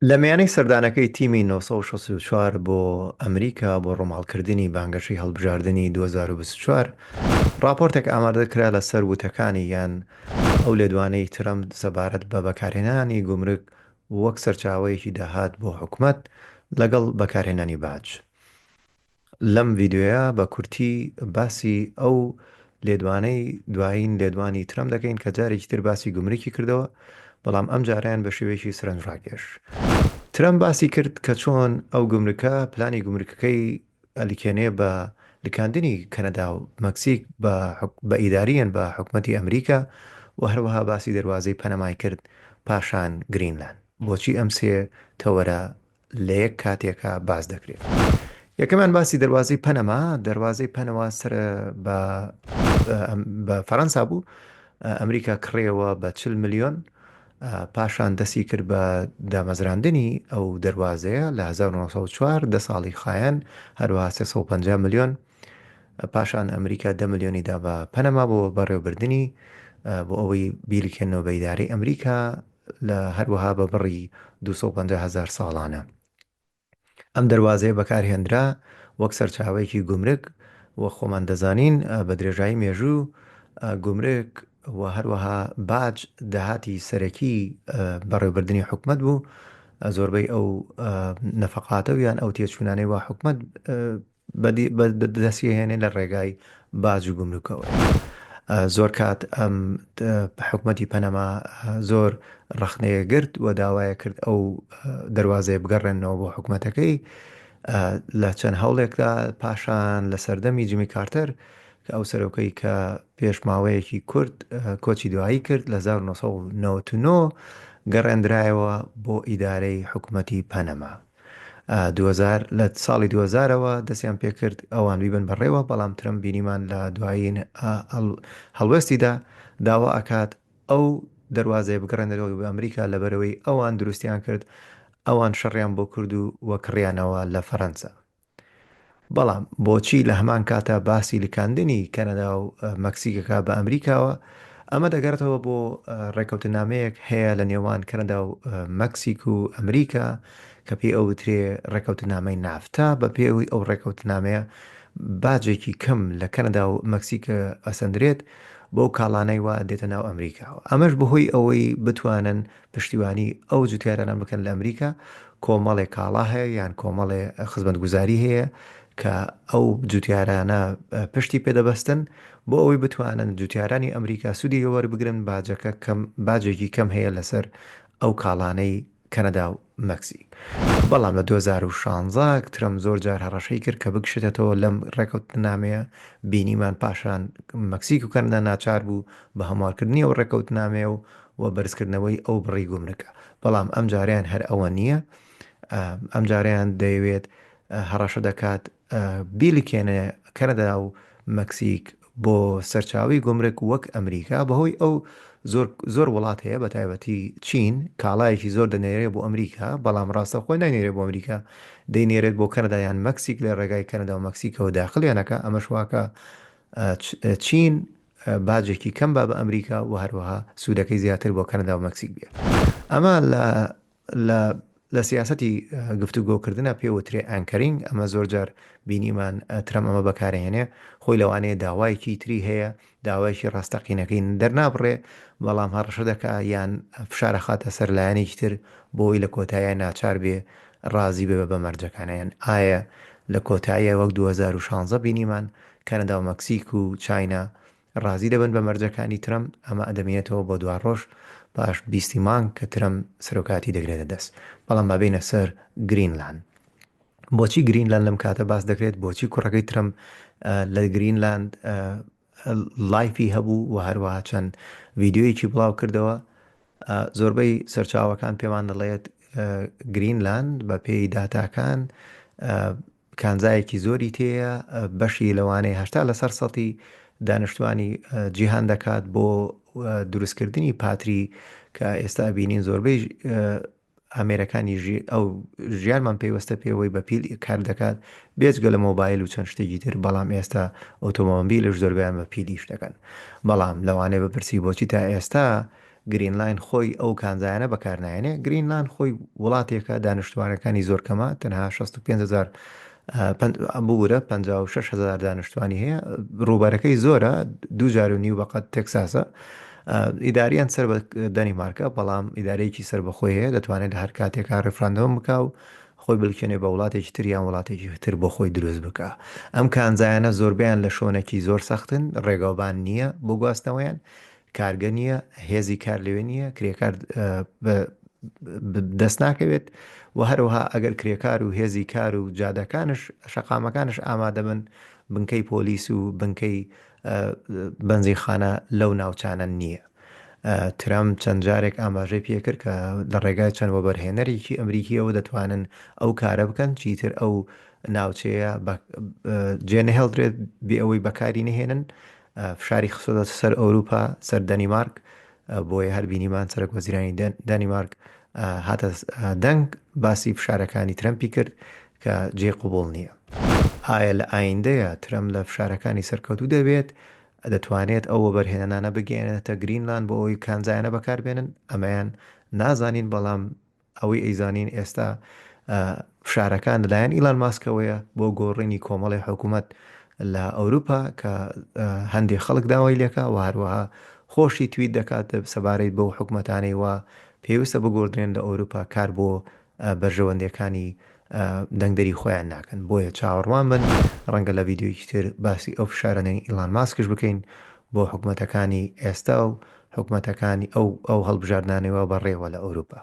لە میانەی سەردانەکەی تیمی 1964 بۆ ئەمریکا بۆ ڕۆماڵکردنی بانگەشەی هەڵبژاردننی 2024 راپۆرتێک ئامادەکرا لەسەر وتەکانی یان ئەو لێدوانەی ترەمپ سەبارەت بە بەکارهێنانی گومرگ وەک سەرچاوەیەکی داهات بۆ حکوومەت لەگەڵ بەکارهێنانی باج. لەم ڤیددیوەیە بە کورتی باسی ئەو لێدوانەی دوایین لێدوانی ترەمپ دەکەین کە جارێکی تر باسی گومرکی کردەوە، بەڵام ئەم جاریان بە شێوەیەکی سەرنجڕاکێش. ترەمپ باسی کرد کە چۆن ئەو گومرکە پلانی گومرکەکەی ئەلیکێنێ بە لکاندنی کەنەدا و مەکسیک بە ئیداریەن بە حکوومەتی ئەمریکا و هەروەها باسی دەواازەی پەنەمای کرد پاشان گرینلاند. بۆچی ئەم سێ تەوەرە لە یەک کاتێکە باز دەکرێت؟ یەکەمان باسی دەواازەی پەنەما. دەواازەی پەنەوە سەر بە فەەنسا بوو. ئەمریکا کڕێەوە بە 40 ملیۆن، پاشان دەستی کرد بە دامەزراندنی ئەو دەواازەیە لە 1940 دە ساڵی خایەن هەروەها 350 ملیۆن. پاشان ئەمریکا 10 ملیۆنی دا بە پەنەما بۆ بەڕێوەبردننی بۆ ئەوەی بیلکێنەوە بە ئیدارەی ئەمریکا لە هەروەها بە بڕی 250,000 ساڵانە. ئەم دەواازەیە بەکارهێنرا وەک سەرچاوەیەکی گومرگ و خۆمان دەزانین بە درێژایی مێژوو گومرگ و هەروەها باج داهاتی سەرەکی بەڕێوەبردننی حکوومەت بوو. زۆربەی ئەو نەفقاتە و یان ئەو تێچوونانەی وا حکوومەت دەستیهێنێ لە ڕێگای باج و گومرکەوە. زۆر کات ئەم حکوومەتی پەنەما زۆر ڕخنەیە گرت و داوایە کرد ئەو دەواازەیە بگەڕێنەوە بۆ حکوومەتەکەی لە چەند هەوڵێکدا. پاشان لە سەردەمی جیمی کارتەر کە ئەو سەرۆکەی کە پێشماوەیەکی کورد کۆچی دوایی کرد لە 1999 گەڕێنرایەوە بۆ ئیدارەی حکوومەتی پەنەما. 2000 لە ساڵی 2000ەوە دەستیان پێکرد ئەوان بیبن بەڕێوە، بەڵام ترەمپ بینیمان لە دوایین هەڵوێستیدا داوا ئەکات ئەو دەواازەیە بگەڕێنەوە بە ئەمریکا لەبەرەوەی ئەوان دروستیان کرد، ئەوان شەڕیان بۆ کرد و وەکڕیانەوە لە فەەنسا. بەڵام بۆچی لە هەمان کاتە باسی لکاندنی کەنەدا و مەکسیکەکە بە ئەمریکاوە؟ ئەمە دەگەڕێتەوە بۆ ڕێکەوتنامەیەک هەیە لە نێوان کەنەدا و مەکسیک و ئەمریکا کە پێی ئەو وترێ ڕێکەوتنامەی نافتا. بە پێوی ئەو ڕێکەوتنامەیە باجێکی کەم لە کەنەدا و مەکسیکە ئەسەندرێت بۆ کاڵانەی وا دێتە ناو ئەمریکاوە. ئەمەش بەهۆی ئەوەی بتوانن پشتیوانی ئەو جوتیارانە بکەن لە ئەمریکا. کۆمەڵێک کاڵا هەیە یان کۆمەڵێ خزمەتگوزاری هەیە کە ئەو جوتیارانە پشتی پێدەبەستن بۆ ئەوەی بتوانن جوتیارانی ئەمریکا سوودی وەربگرن. باجێکی کەم هەیە لەسەر ئەو کاڵانەی کەنەدا و مەکسیک. بەڵام لە 2016 ترەمپ زۆر جار هەڕەشەی کرد کە بکشێتەوە لەم ڕێکەوتنامەیە. بینیمان پاشان مەکسیک و کەنەدا ناچار بوو بە هەموارکردنی ئەو ڕێکەوتنامەیە و بەرزکردنەوەی ئەو بڕی گومرکە. بەڵام ئەم جاریان هەر ئەوە نییە. ئەم جاریان دەیەوێت هەڕەشە دەکات بیلکێنێ کەنەدا و مەکسیک بۆ سەرچاوی گومرک وەک ئەمریکا. بەهۆی ئەو زۆر وڵات هەیە بە تایبەتی چین کاڵایەکی زۆر دەنێرێ بۆ ئەمریکا، بەڵام ڕاستە خۆی ناینێرێ بۆ ئەمریکا، دەینێرێت بۆ کەنەدایان مەکسیک لە ڕێگای کەنەدا و مەکسیکەوە داخلیانەکە. ئەمەش واکە چین باجێکی کەم بە ئەمریکا و هەروەها سوودەکەی زیاتر بۆ کەنەدا و مەکسیک بێت. ئەمە لە سیاسەتی گفتوگۆکردنە پێوترێ ئەنکەرینگ. ئەمە زۆر جار بینیمان ترەمپ ئەمە بەکارهێنێ. خۆی لەوانەیە داوایەکی تری هەیە، داوایکی ڕاستەقینەکەی دەرنابڕێ، بەڵام هەڕەشە دەکا یان فشارە خاتە سەر لایەنێکی تر بۆی لە کۆتاییە ناچار بێ ڕازی بێ بە مەرجەکانیان. ئایا لە کۆتاییە وەک 2016 بینیمان کەنەدا و مەکسیک و چاینا ڕازی دەبن بە مەرجەکانی ترەمپ؟ ئەمە ئەدەمێتەوە بۆ 2 ڕۆژ پاش 20 مانگ کە ترەمپ سەرۆکاتی دەگرێتە دەست. بەڵام بابینە سەر گرینلاند. بۆچی گرینلاند لەم کاتە باس دەکرێت؟ بۆچی کوڕەکەی ترەمپ لە گرینلاند لایفی هەبوو و هەروەها چەند ڤیددیۆیەکی بڵاو کردەوە؟ زۆربەی سەرچاوەکان پێمان دەڵێت گرینلاند بە پێی داتاکان کانزایەکی زۆری تێیە، بەشی لەوانەیە 80% دانیشتوانی جیهان دەکات بۆ دروستکردنی پاتری کە ئێستا بینین زۆربەی ئامێرەکانی ئەو ژیانمان پێوەستە پێوەی بەپیل کار دەکات بێجگە لە مۆبایل و چەند شتێکی تر. بەڵام ئێستا ئۆتۆمۆمبیلش زۆربیان بە پیلیش دەکەن. بەڵام لەوانەیە بپرسی بۆچی تا ئێستا گرینلاین خۆی ئەو کانزایانە بەکارنایێنێ. گرینلاند خۆی وڵاتێکە دانیشتوانەکانی زۆر کەمە، تەنها 65,000 بورە 56,000 دانیشتوانی هەیە. ڕووبارەکەی زۆرە، 2.5 بەقەت تێکساسە. ئیداریان سەر بە دەنیمارکە، بەڵام ئیدارەیەکی سەر بەخۆی هەیە، دەتوانێت هەر کاتێکا ڕێفراندۆم بکە و خۆی بلکێنێ بە وڵاتێکی تر یان وڵاتێکی تر بۆ خۆی دروست بکە. ئەم کانزایانە زۆربیان لە شوۆنێکی زۆر سەختن، ڕێگاوبان نییە بۆ گواستنەوەیان، کارگە نییە، هێزی کار لەوێ نییە، کرێکار دەست ناکەوێت و هەروەها ئەگەر کرێکار و هێزی کار و جادەکانش شەقامەکانش ئامادە بن، بنکەی پۆلیس و بنکەی بەنزیخانە لەو ناوچانە نییە. ترامپ چەند جارێک ئاماژەی پێکرد کە لە ڕێگای چەند وەبەرهێنەرێکی ئەمریکیەوە دەتوانن ئەو کارە بکەن، چیتر ئەو ناوچەیە جێنەهێڵدرێت بێ ئەوەی بەکاری نهێنن. فشاری خسۆدە سەر ئەوروپا، سەر دەنیمارک، بۆیە هەر بینیمان سەرۆک وەزیرانی دەنیمارک هاتە دەنگ باسی فشارەکانی ترەمپی کرد کە جێ قوبوڵ نییە. ئایا لە ئایندەیە ترەمپ لە فشارەکانی سەرکەوتوو دەبێت، دەتوانێت ئەوە بەرهێنانە بگەێنێتە گرینلاند بۆ ئەوی کانزایانە بەکاربێنن؟ ئەمەیان نازانین، بەڵام ئەوەی ئەیزانین ئێستا فشارەکان لەلایەن ئیلان ماسکەوەیە بۆ گۆڕینی کۆمەڵی حکوومەت لە ئەوروپا کە هەندێک خەڵک داوای لێکا و هەروەها خۆشی تویت دەکات سەبارەت بەو حکوومەتانەی وە پێویستە بگۆڕدرێن لە ئەوروپا کار بۆ بەرژەوەندەکانی دەنگدەری خۆیان ناکەن. بۆیە چاوەڕوان بن، ڕەنگە لە ڤیددیۆیەکی تر باسی ئەو فشارانەی ئیلان ماسکش بکەین بۆ حکوومەتەکانی ئێستا و حکوومەتەکانی ئەو هەڵبژاردنانەوە بەڕێوە لە ئەوروپا.